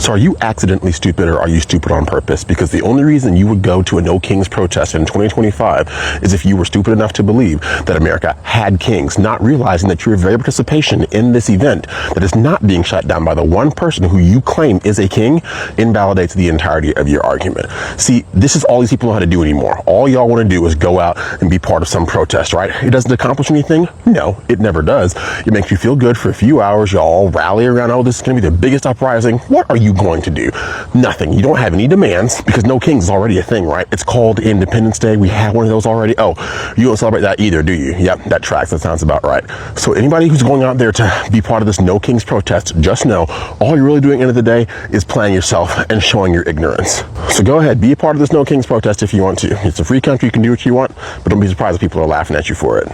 So are you accidentally stupid, or are you stupid on purpose? Because the only reason you would go to a No Kings protest in 2025 is if you were stupid enough to believe that America had kings, not realizing that your very participation in this event that is not being shut down by the one person who you claim is a king invalidates the entirety of your argument. See, this is all these people know how to do anymore. All y'all want to do is go out and be part of some protest, right? It doesn't accomplish anything? No, it never does. It makes you feel good for a few hours. Y'all rally around, oh, this is going to be the biggest uprising. What are you going to do? Nothing. You don't have any demands because No Kings is already a thing, right? It's called Independence Day. We have one of those already. Oh, you don't celebrate that either, do you? Yep, that tracks. That sounds about right. So anybody who's going out there to be part of this No Kings protest, just know all you're really doing at the end of the day is playing yourself and showing your ignorance. So go ahead, be a part of this No Kings protest if you want to. It's a free country. You can do what you want, but don't be surprised if people are laughing at you for it.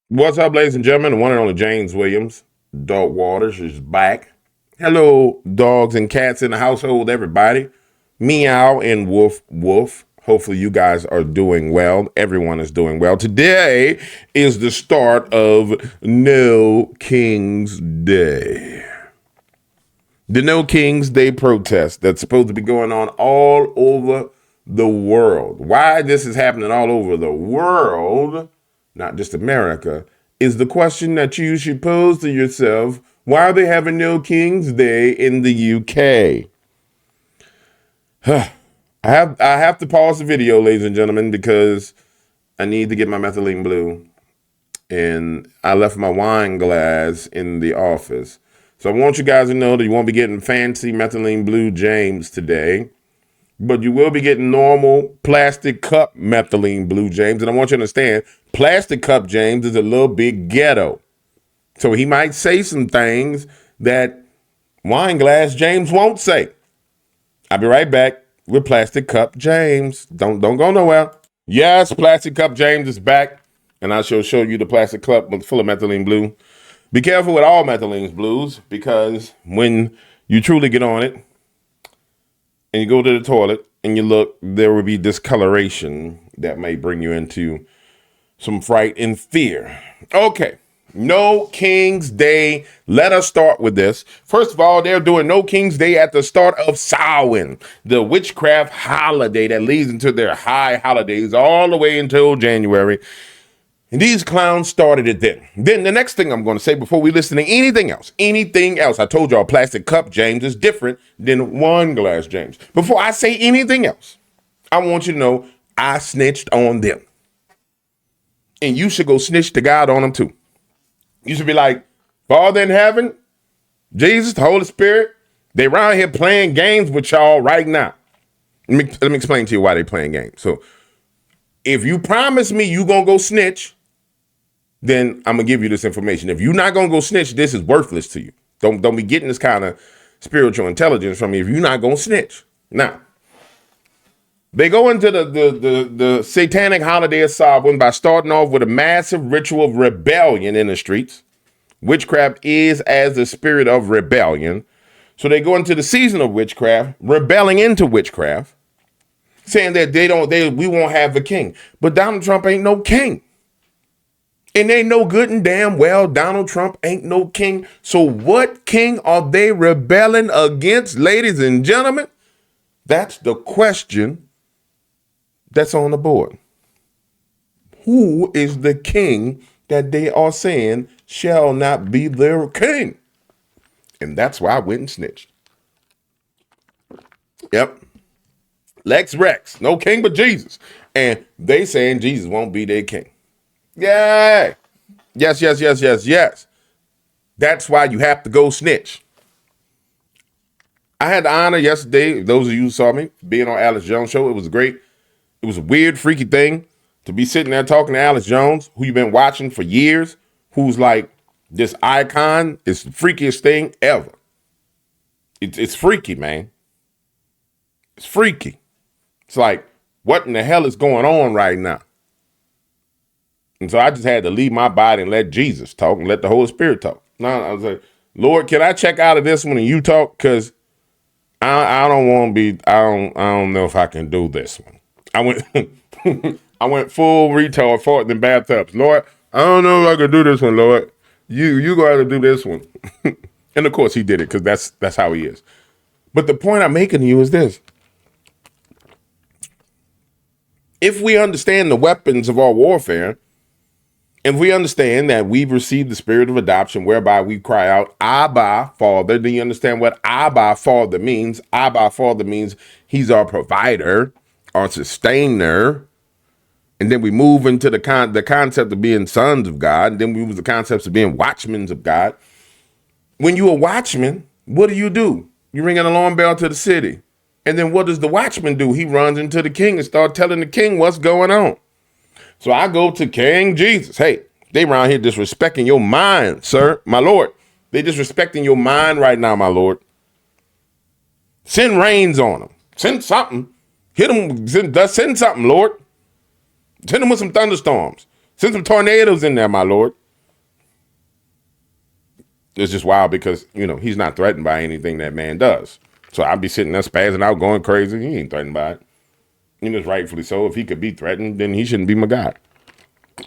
What's up, ladies and gentlemen? The one and only James Williams, Dog Waters, is back. Hello, dogs and cats in the household, everybody. Meow and woof, woof. Hopefully you guys are doing well. Everyone is doing well. Today is the start of No Kings Day. The No Kings Day protest that's supposed to be going on all over the world. Why this is happening all over the world, not just America, is the question that you should pose to yourself. Why are they having No Kings Day in the UK? I have to pause the video, ladies and gentlemen, because I need to get my methylene blue. And I left my wine glass in the office. So I want you guys to know that you won't be getting fancy methylene blue James today, but you will be getting normal plastic cup methylene blue James. And I want you to understand, plastic cup James is a little bit ghetto. So he might say some things that wine glass James won't say. I'll be right back with Plastic Cup James. Don't go nowhere. Yes, Plastic Cup James is back, and I shall show you the plastic cup full of methylene blue. Be careful with all methylene blues, because when you truly get on it and you go to the toilet and you look, there will be discoloration that may bring you into some fright and fear. Okay. No King's Day. Let us start with this. First of all, they're doing No King's Day at the start of Samhain, the witchcraft holiday that leads into their high holidays all the way until January. And these clowns started it then. Then the next thing I'm going to say before we listen to anything else, I told y'all plastic cup James is different than wine glass James. Before I say anything else, I want you to know I snitched on them. And you should go snitch to God on them too. You should be like, Father in heaven, Jesus, the Holy Spirit, they around here playing games with y'all right now. Let me explain to you why they playing games. So if you promise me you going to go snitch, then I'm going to give you this information. If you're not going to go snitch, this is worthless to you. Don't be getting this kind of spiritual intelligence from me if you're not going to snitch. Now, they go into the satanic holiday of Samhain by starting off with a massive ritual of rebellion in the streets. Witchcraft is as the spirit of rebellion. So they go into the season of witchcraft, rebelling into witchcraft, saying that we won't have a king. But Donald Trump ain't no king. And they know good and damn well Donald Trump ain't no king. So what king are they rebelling against, ladies and gentlemen? That's the question that's on the board. Who is the king that they are saying shall not be their king? And that's why I went and snitched. Yep. Lex Rex, no king but Jesus. And they saying Jesus won't be their king. Yay! Yes. That's why you have to go snitch. I had the honor yesterday, those of you who saw me, being on Alex Jones' show. It was great. It was a weird, freaky thing to be sitting there talking to Alex Jones, who you've been watching for years, who's like this icon. It's the freakiest thing ever. It's freaky, man. It's freaky. It's like, what in the hell is going on right now? And so I just had to leave my body and let Jesus talk and let the Holy Spirit talk. Now I was like, Lord, can I check out of this one and you talk? Because I don't want to be, I don't know if I can do this one. I went full retard fart in bathtubs. Lord, I don't know if I can do this one, Lord. You got to do this one. And of course he did it, because that's how he is. But the point I'm making to you is this. If we understand the weapons of our warfare, if we understand that we've received the spirit of adoption whereby we cry out, Abba, Father, do you understand what Abba, Father means? Abba, Father means he's our provider, our sustainer. And then we move into the concept of being sons of God. And then we move to the concepts of being watchmen of God. When you're a watchman, what do? You ring an alarm bell to the city. And then what does the watchman do? He runs into the king and starts telling the king what's going on. So I go to King Jesus. Hey, they around here disrespecting your mind, sir, my Lord. They disrespecting your mind right now, my Lord. Send rains on them. Send something. Hit them. Send something, Lord. Send them with some thunderstorms. Send some tornadoes in there, my Lord. It's just wild because, he's not threatened by anything that man does. So I'd be sitting there spazzing out, going crazy. He ain't threatened by it. It's rightfully so. If he could be threatened, then he shouldn't be my guy. All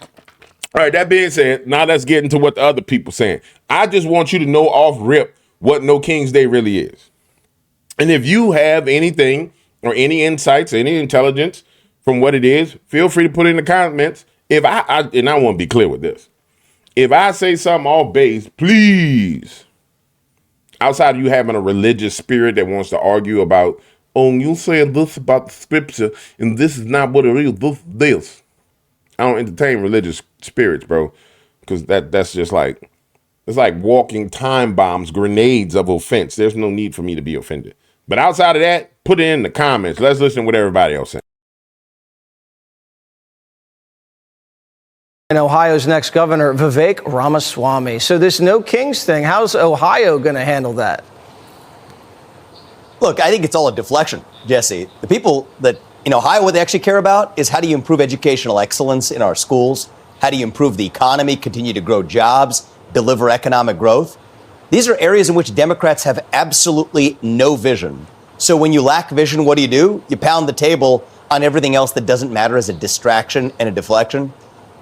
right, that being said, now let's get into what the other people saying. I just want you to know off rip what No King's Day really is. And if you have anything or any insights, any intelligence from what it is, feel free to put it in the comments. If I want to be clear with this. If I say something off base, please, outside of you having a religious spirit that wants to argue about, you saying this about the scripture, and this is not what it is, this. I don't entertain religious spirits, bro, because that's just like, it's like walking time bombs, grenades of offense. There's no need for me to be offended. But outside of that, put it in the comments. Let's listen to what everybody else saying. And Ohio's next governor, Vivek Ramaswamy. So this No Kings thing, how's Ohio going to handle that? Look, I think it's all a deflection, Jesse. The people that in Ohio, what they actually care about is how do you improve educational excellence in our schools? How do you improve the economy, continue to grow jobs, deliver economic growth? These are areas in which Democrats have absolutely no vision. So when you lack vision, what do? You pound the table on everything else that doesn't matter as a distraction and a deflection.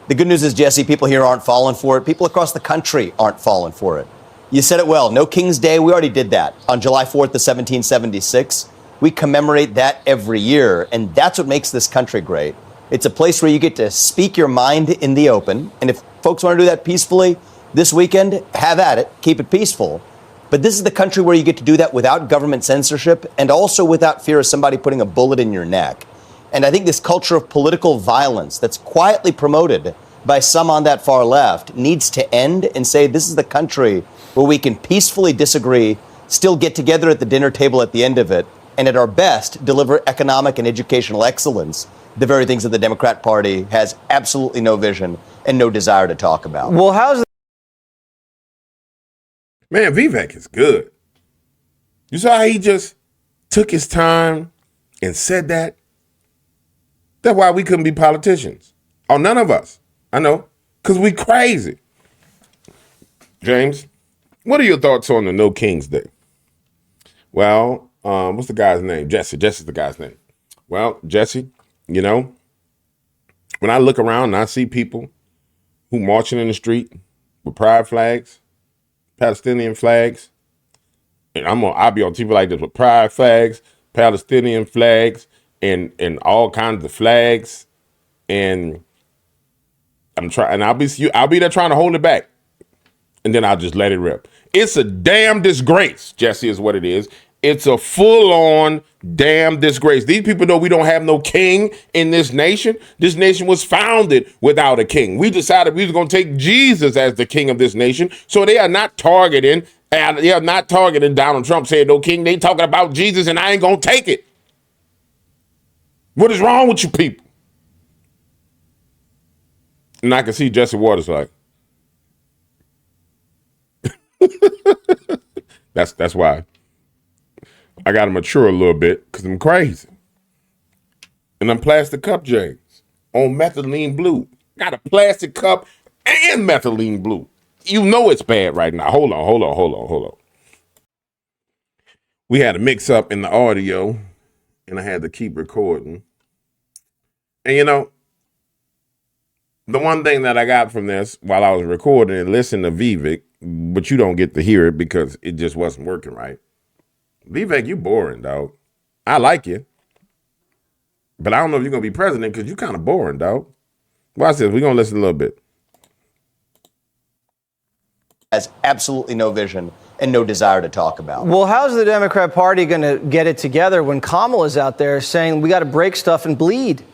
The good news is, Jesse, people here aren't falling for it. People across the country aren't falling for it. You said it well. No King's Day. We already did that on July 4th of 1776. We commemorate that every year. And that's what makes this country great. It's a place where you get to speak your mind in the open. And if folks want to do that peacefully this weekend, have at it. Keep it peaceful. But this is the country where you get to do that without government censorship and also without fear of somebody putting a bullet in your neck. And I think this culture of political violence that's quietly promoted by some on that far left needs to end and say this is the country where we can peacefully disagree, still get together at the dinner table at the end of it, and at our best, deliver economic and educational excellence, the very things that the Democrat Party has absolutely no vision and no desire to talk about. Well, how's Man, Vivek is good. You saw how he just took his time and said that? That's why we couldn't be politicians. Oh, none of us. I know, because we crazy. James, what are your thoughts on the No King's Day? Well, what's the guy's name? Jesse. Jesse's the guy's name. Well, Jesse, when I look around and I see people who marching in the street with pride flags, Palestinian flags, and I'll be on TV like this with pride flags, Palestinian flags, and all kinds of flags, and I'll be there trying to hold it back, and then I'll just let it rip. It's a damn disgrace, Jesse, is what it is. It's a full-on damn disgrace. These people know we don't have no king in this nation. This nation was founded without a king. We decided we was going to take Jesus as the king of this nation. So they are not targeting Donald Trump saying no king. They talking about Jesus, and I ain't going to take it. What is wrong with you people? And I can see Jesse Waters like, that's why I got to mature a little bit because I'm crazy. And I'm plastic cup James on methylene blue. Got a plastic cup and methylene blue. You know it's bad right now. Hold on. We had a mix up in the audio and I had to keep recording. And the one thing that I got from this while I was recording and listening to Vivek, but you don't get to hear it because it just wasn't working right. Vivek, you boring, dog. I like you, but I don't know if you're gonna be president because you kind of boring, dog. Watch this. We're gonna listen a little bit. Has absolutely no vision and no desire to talk about. Well, how's the Democrat Party going to get it together when Kamala's out there saying we got to break stuff and bleed?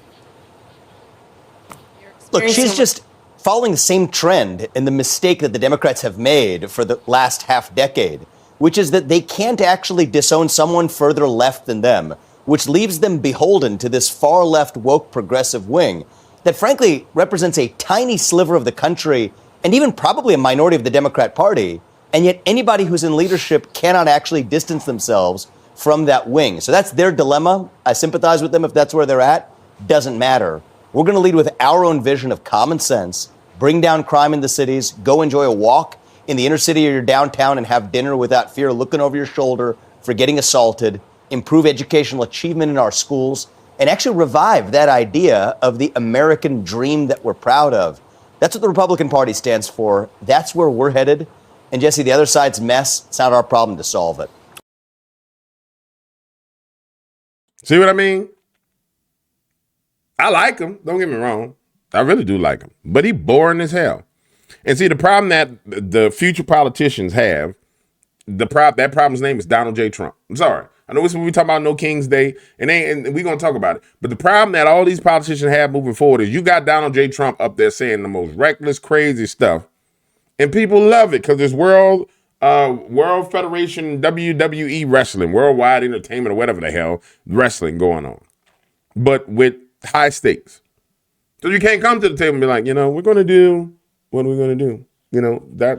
Look, she's just following the same trend and the mistake that the Democrats have made for the last half decade, which is that they can't actually disown someone further left than them, which leaves them beholden to this far left woke progressive wing that frankly represents a tiny sliver of the country and even probably a minority of the Democrat Party. And yet anybody who's in leadership cannot actually distance themselves from that wing. So that's their dilemma. I sympathize with them if that's where they're at. Doesn't matter. We're going to lead with our own vision of common sense, bring down crime in the cities, go enjoy a walk in the inner city or your downtown and have dinner without fear looking over your shoulder for getting assaulted, improve educational achievement in our schools, and actually revive that idea of the American dream that we're proud of. That's what the Republican Party stands for. That's where we're headed. And Jesse, the other side's mess, it's not our problem to solve it. See what I mean? I like him. Don't get me wrong. I really do like him. But he boring as hell. And see, the problem that the future politicians have, that problem's name is Donald J. Trump. I'm sorry. I know we talking about No King's Day, and we're going to talk about it. But the problem that all these politicians have moving forward is you got Donald J. Trump up there saying the most reckless, crazy stuff. And people love it because there's World Federation, WWE wrestling, worldwide entertainment, or whatever the hell, wrestling going on. But with high stakes. So you can't come to the table and be like, we're going to do what are we going to do?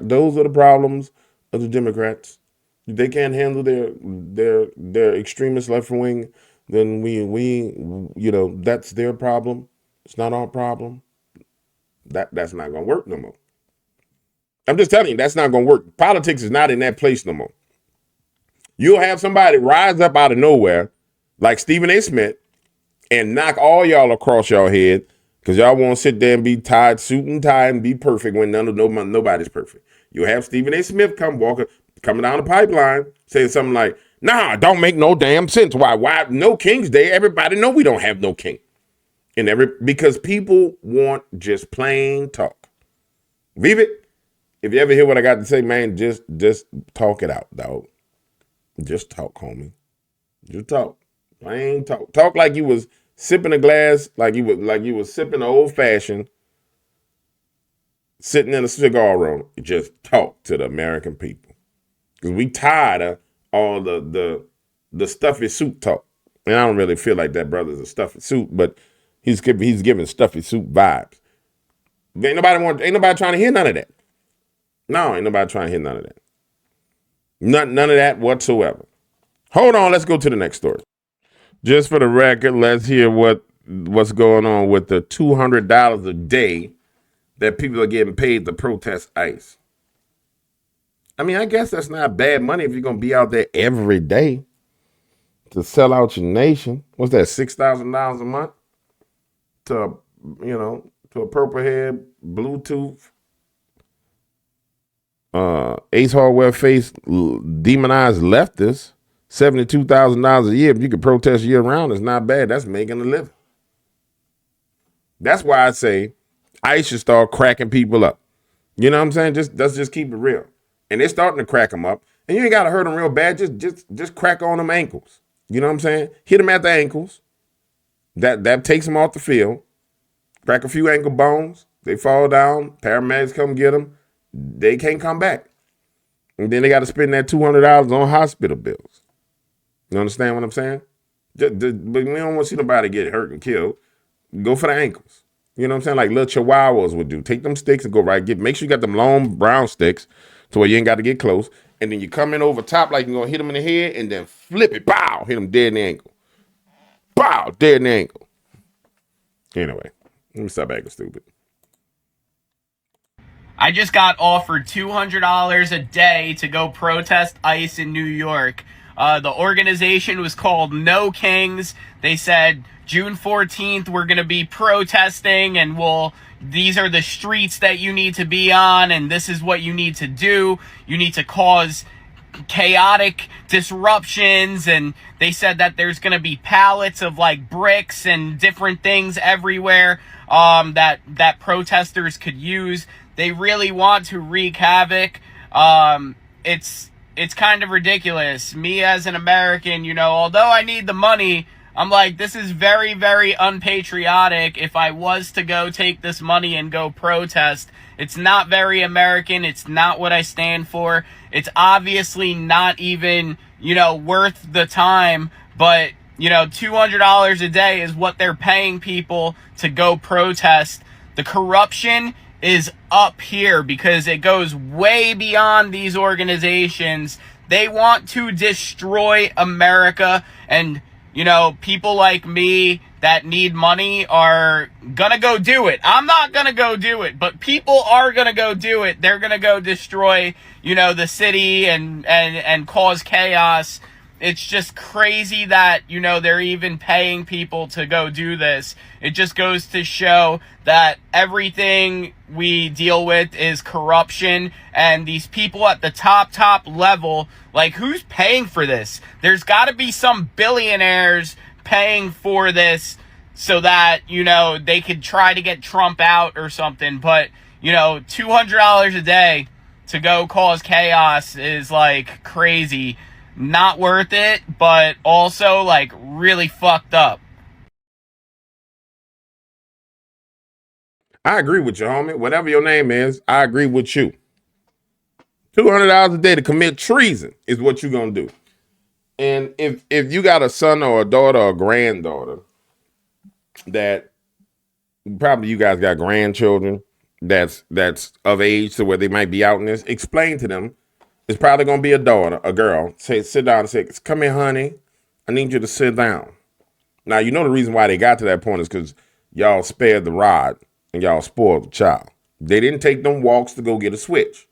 Those are the problems of the Democrats. They can't handle their extremist left wing. Then we that's their problem. It's not our problem. That's not going to work no more. I'm just telling you, that's not going to work. Politics is not in that place no more. You'll have somebody rise up out of nowhere like Stephen A. Smith and knock all y'all across your head because y'all won't sit there and be tied, suit and tie, and be perfect when nobody's perfect. You'll have Stephen A. Smith coming down the pipeline saying something like, nah, don't make no damn sense. Why no King's Day? Everybody know we don't have no king. Because people want just plain talk. Leave it. If you ever hear what I got to say, man, just talk it out, dog. Just talk, homie. Just talk. Plain talk. Talk like you was sipping a glass, like you was sipping an old fashioned, sitting in a cigar room. Just talk to the American people. Because we tired of all the stuffy suit talk. And I don't really feel like that brother's a stuffy suit, but he's giving stuffy suit vibes. Ain't nobody trying to hear none of that. No, ain't nobody trying to hear none of that. None of that whatsoever. Hold on, let's go to the next story. Just for the record, let's hear what's going on with the $200 a day that people are getting paid to protest ICE. I mean, I guess that's not bad money if you're going to be out there every day to sell out your nation. What's that, $6,000 a month? To a purple head, Bluetooth, Ace Hardware face, demonized leftists, $72,000 a year. If you could protest year round, it's not bad. That's making a living. That's why I say ICE should start cracking people up. You know what I'm saying? Let's just keep it real. And they're starting to crack them up. And you ain't got to hurt them real bad. Just crack on them ankles. You know what I'm saying? Hit them at the ankles. That takes them off the field. Crack a few ankle bones. They fall down. Paramedics come get them. They can't come back. And then they got to spend that $200 on hospital bills. You understand what I'm saying? But we don't want to see nobody get hurt and killed. Go for the ankles. You know what I'm saying? Like little chihuahuas would do. Take them sticks and go right. Make sure you got them long brown sticks to where you ain't got to get close. And then you come in over top like you're going to hit them in the head and then flip it. Pow! Hit them dead in the ankle. Pow! Dead in the ankle. Anyway, let me stop acting stupid. I just got offered $200 a day to go protest ICE in New York. The organization was called No Kings. They said June 14th we're going to be protesting and these are the streets that you need to be on and this is what you need to do. You need to cause chaotic disruptions, and they said that there's going to be pallets of like bricks and different things everywhere that protesters could use. They really want to wreak havoc. It's kind of ridiculous. Me as an American, you know, although I need the money, I'm like, this is very, very unpatriotic. If I was to go take this money and go protest, it's not very American. It's not what I stand for. It's obviously not even, you know, worth the time. But, you know, $200 a day is what they're paying people to go protest. The corruption is up here because it goes way beyond these organizations. They want to destroy America, and you know, people like me that need money are gonna go do it. I'm not gonna go do it, but people are gonna go do it. They're gonna go destroy, you know, the city and cause chaos. It's just crazy that, you know, they're even paying people to go do this. It just goes to show that everything we deal with is corruption, and these people at the top level, like, who's paying for this? There's got to be some billionaires paying for this so that, you know, they could try to get Trump out or something. But, you know, $200 a day to go cause chaos is like crazy. Not worth it, but also like really fucked up. I agree with you, homie. Whatever your name is, I agree with you. $200 a day to commit treason is what you're gonna do. And if you got a son or a daughter or a granddaughter that probably you guys got grandchildren that's of age to where they might be out in this, explain to them. It's probably going to be a daughter, a girl. Say, sit down and say, come here, honey. I need you to sit down. Now, you know the reason why they got to that point is because y'all spared the rod and y'all spoiled the child. They didn't take them walks to go get a switch.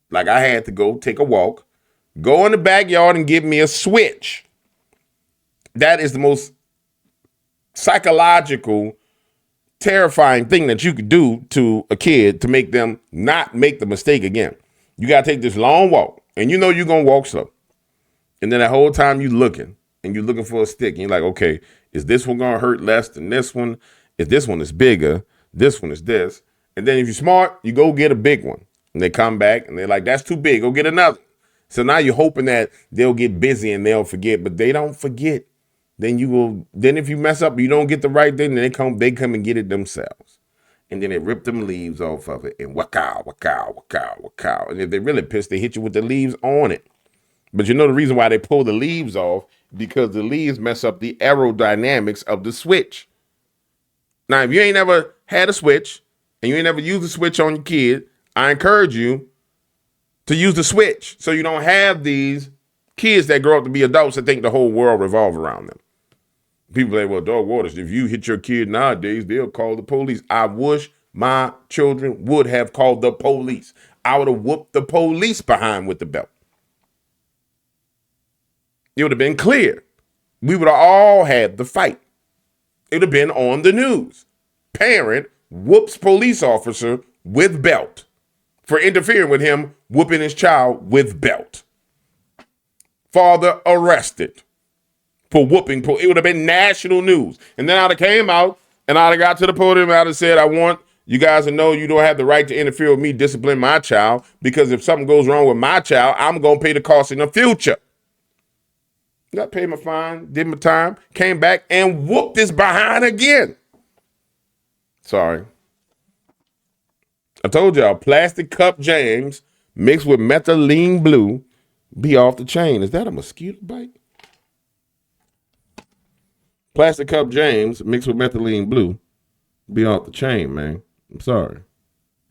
Like I had to go take a walk, go in the backyard and give me a switch. That is the most psychological, terrifying thing that you could do to a kid to make them not make the mistake again. You got to take this long walk, and you know you're going to walk slow. And then that whole time you're looking for a stick. And you're like, okay, is this one going to hurt less than this one? If this one is bigger, this one is this. And then if you're smart, you go get a big one. And they come back, and they're like, that's too big. Go get another. So now you're hoping that they'll get busy and they'll forget. But they don't forget. Then if you mess up, you don't get the right thing, then they come and get it themselves. And then they rip them leaves off of it and wackow, wackow, wackow, wackow. And if they're really pissed, they hit you with the leaves on it. But you know the reason why they pull the leaves off? Because the leaves mess up the aerodynamics of the switch. Now, if you ain't never had a switch and you ain't never used a switch on your kid, I encourage you to use the switch so you don't have these kids that grow up to be adults that think the whole world revolves around them. People say, well, dog waters, if you hit your kid nowadays, they'll call the police. I wish my children would have called the police. I would have whooped the police behind with the belt. It would have been clear. We would have all had the fight. It would have been on the news. Parent whoops police officer with belt for interfering with him whooping his child with belt. Father arrested for whooping. It would have been national news. And then I'd have came out and I'd have got to the podium and I'd have said, I want you guys to know you don't have the right to interfere with me, discipline my child, because if something goes wrong with my child, I'm going to pay the cost in the future. I paid my fine, did my time, came back and whooped his behind again. Sorry. I told y'all, plastic cup James mixed with methylene blue be off the chain. Is that a mosquito bite? Plastic cup James mixed with methylene blue be off the chain, man. I'm sorry.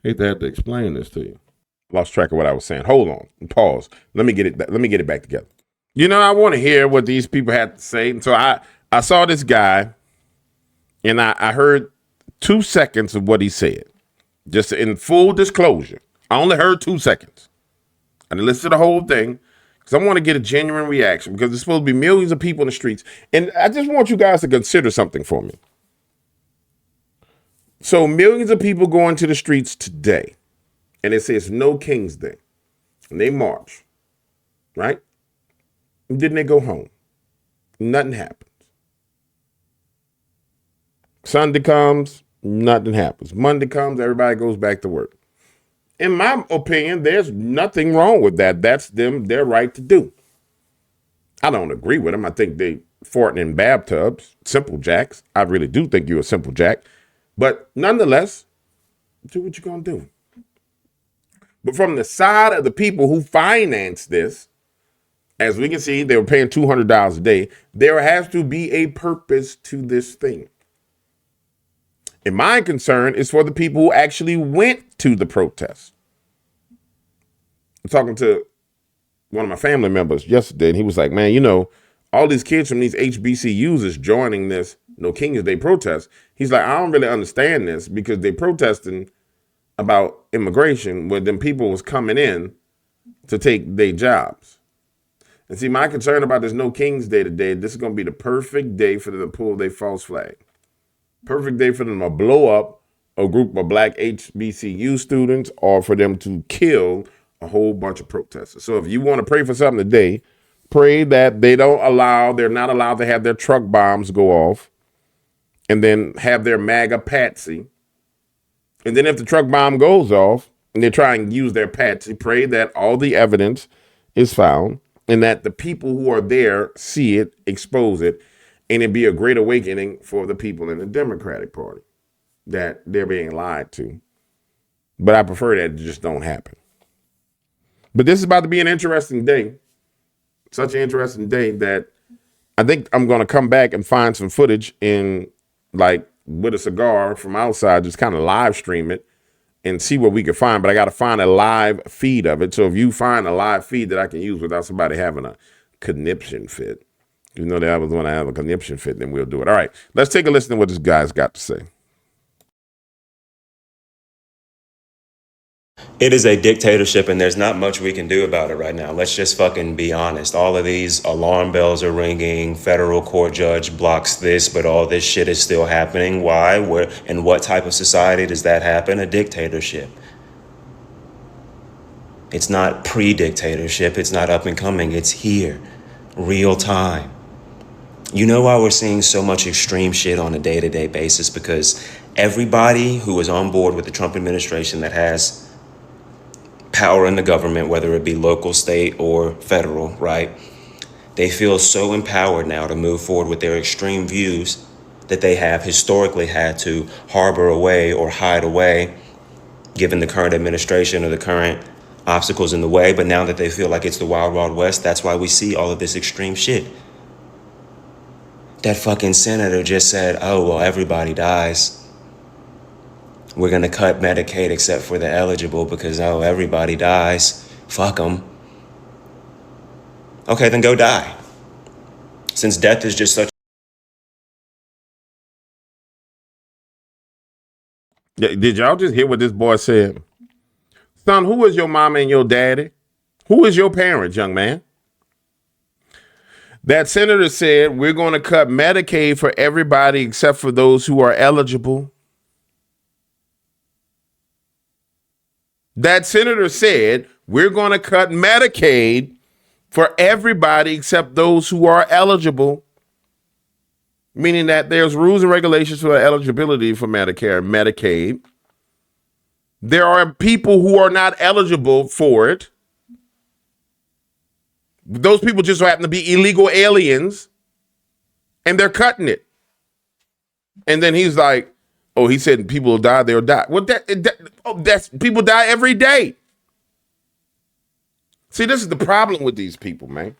Hate to have to explain this to you. Lost track of what I was saying. Hold on. Pause. Let me get it back together. You know, I want to hear what these people had to say. And so I saw this guy and I heard 2 seconds of what he said. Just in full disclosure. I only heard 2 seconds. I didn't listen to the whole thing because I want to get a genuine reaction because there's supposed to be millions of people in the streets. And I just want you guys to consider something for me. So millions of people go into the streets today and it says No King's Day. And they march. right? And then they go home. Nothing happens. Sunday comes, nothing happens. Monday comes, everybody goes back to work. In my opinion, there's nothing wrong with that. That's their right to do. I don't agree with them. I think they farting in bathtubs, simple jacks. I really do think you're a simple jack. But nonetheless, do what you're going to do. But from the side of the people who finance this, as we can see, they were paying $200 a day. There has to be a purpose to this thing. And my concern is for the people who actually went to the protest. I'm talking to one of my family members yesterday, and he was like, man, you know, all these kids from these HBCUs is joining this No King's Day protest. He's like, I don't really understand this because they protesting about immigration where them people was coming in to take their jobs. And see, my concern about this No King's Day today, this is going to be the perfect day for them to pull their false flag. Perfect day for them to blow up a group of black HBCU students or for them to kill a whole bunch of protesters. So if you want to pray for something today, pray that they're not allowed to have their truck bombs go off and then have their MAGA patsy. And then if the truck bomb goes off and they're trying to use their patsy, pray that all the evidence is found and that the people who are there see it, expose it, and it be a great awakening for the people in the Democratic Party that they're being lied to. But I prefer that it just don't happen. But this is about to be an interesting day. Such an interesting day that I think I'm going to come back and find some footage in like with a cigar from outside, just kind of live stream it and see what we can find. But I got to find a live feed of it. So if you find a live feed that I can use without somebody having a conniption fit, you know that I was going to have a conniption fit, then we'll do it. All right, let's take a listen to what this guy's got to say. It is a dictatorship, and there's not much we can do about it right now. Let's just fucking be honest. All of these alarm bells are ringing. Federal court judge blocks this, but all this shit is still happening. Why? Where? And what type of society does that happen? A dictatorship. It's not pre-dictatorship. It's not up and coming. It's here. Real time. You know why we're seeing so much extreme shit on a day-to-day basis? Because everybody who is on board with the Trump administration that has power in the government, whether it be local, state, or federal, right? They feel so empowered now to move forward with their extreme views that they have historically had to harbor away or hide away, given the current administration or the current obstacles in the way. But now that they feel like it's the wild, wild west, that's why we see all of this extreme shit. That fucking senator just said, oh, well, everybody dies. We're going to cut Medicaid except for the eligible because, oh, everybody dies. Fuck them. Okay, then go die. Since death is just such... Did y'all just hear what this boy said? Son, who is your mama and your daddy? Who is your parents, young man? That senator said, we're going to cut Medicaid for everybody except for those who are eligible. That senator said, we're going to cut Medicaid for everybody except those who are eligible, meaning that there's rules and regulations for eligibility for Medicare and Medicaid. There are people who are not eligible for it. Those people just happen to be illegal aliens, and they're cutting it. And then he's like, oh, he said people will die, they'll die. Well, that's people die every day. See, this is the problem with these people, man.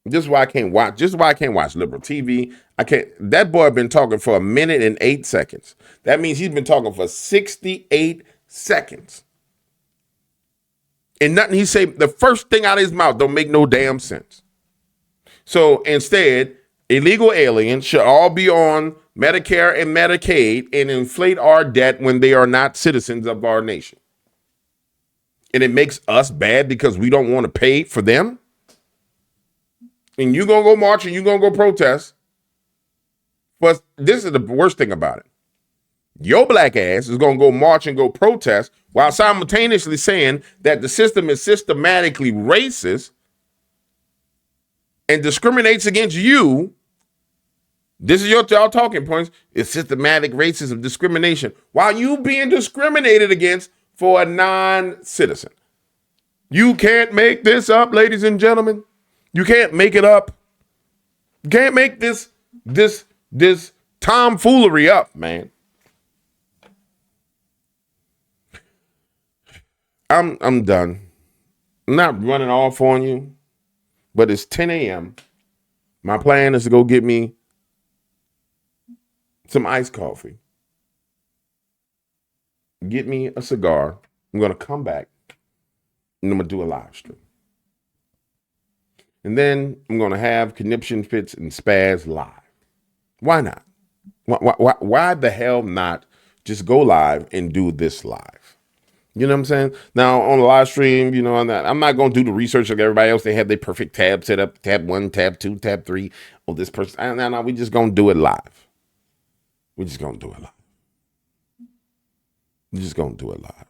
This is why I can't watch. This is why I can't watch liberal TV. I can't. That boy been talking for 1 minute and 8 seconds. That means he's been talking for 68 seconds. And nothing he say, the first thing out of his mouth don't make no damn sense. So instead, illegal aliens should all be on Medicare and Medicaid and inflate our debt when they are not citizens of our nation. And it makes us bad because we don't want to pay for them. And you're going to go march and you're going to go protest. But this is the worst thing about it. Your black ass is going to go march and go protest while simultaneously saying that the system is systematically racist and discriminates against you. This is y'all talking points. It's systematic racism, discrimination, while you being discriminated against for a non-citizen. You can't make this up, ladies and gentlemen. You can't make it up. You can't make this tomfoolery up, man. I'm done. I'm not running off on you, but it's 10 a.m. My plan is to go get me some iced coffee. Get me a cigar. I'm going to come back and I'm going to do a live stream. And then I'm going to have conniption fits and spaz live. Why not? Why the hell not just go live and do this live? You know what I'm saying? Now, on the live stream, you know, I'm not going to do the research like everybody else. They have their perfect tab set up, tab 1, tab 2, tab 3. Oh, this person. No, we just going to do it live. We're just going to do it live. We're just going to do it live.